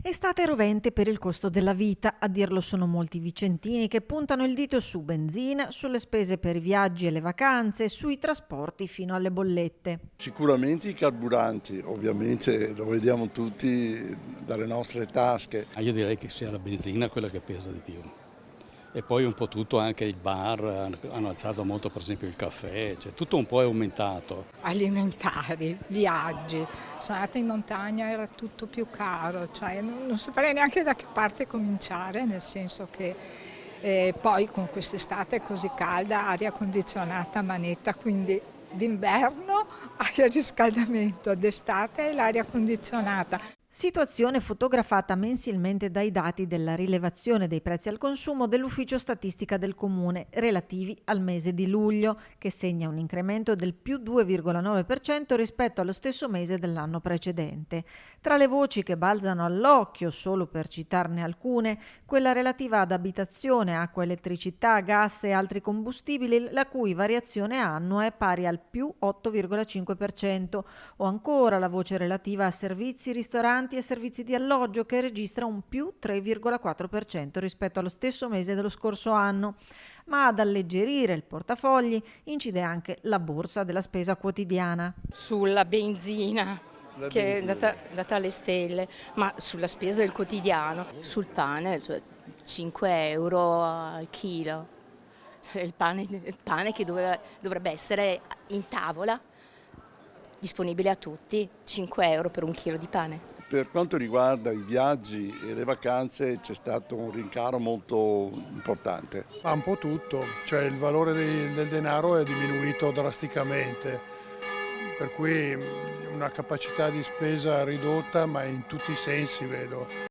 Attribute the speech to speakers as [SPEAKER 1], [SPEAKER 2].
[SPEAKER 1] Estate rovente per il costo della vita, a dirlo sono molti vicentini che puntano il dito su benzina, sulle spese per i viaggi e le vacanze, sui trasporti fino alle bollette.
[SPEAKER 2] Sicuramente i carburanti, ovviamente lo vediamo tutti dalle nostre tasche.
[SPEAKER 3] Io direi che sia la benzina quella che pesa di più. E poi un po' tutto, anche i bar hanno alzato molto, per esempio il caffè, cioè tutto un po' è aumentato.
[SPEAKER 4] Alimentari, viaggi, sono andata in montagna, era tutto più caro, cioè non saprei neanche da che parte cominciare, nel senso che poi con quest'estate così calda, aria condizionata manetta, quindi d'inverno aria riscaldamento, d'estate l'aria condizionata.
[SPEAKER 1] Situazione fotografata mensilmente dai dati della rilevazione dei prezzi al consumo dell'Ufficio Statistica del Comune relativi al mese di luglio, che segna un incremento del più 2,9% rispetto allo stesso mese dell'anno precedente. Tra le voci che balzano all'occhio, solo per citarne alcune, quella relativa ad abitazione, acqua, elettricità, gas e altri combustibili, la cui variazione annua è pari al più 8,5%, o ancora la voce relativa a servizi, ristoranti e servizi di alloggio, che registra un più 3,4% rispetto allo stesso mese dello scorso anno. Ma ad alleggerire il portafogli incide anche la borsa della spesa quotidiana.
[SPEAKER 5] Sulla benzina, che è andata alle stelle, ma sulla spesa del quotidiano, sul pane, cioè 5 euro al chilo. Cioè il pane che dovrebbe essere in tavola, disponibile a tutti, 5 euro per un chilo di pane.
[SPEAKER 2] Per quanto riguarda i viaggi e le vacanze c'è stato un rincaro molto importante.
[SPEAKER 6] Ma un po' tutto, cioè il valore del denaro è diminuito drasticamente, per cui una capacità di spesa ridotta, ma in tutti i sensi vedo.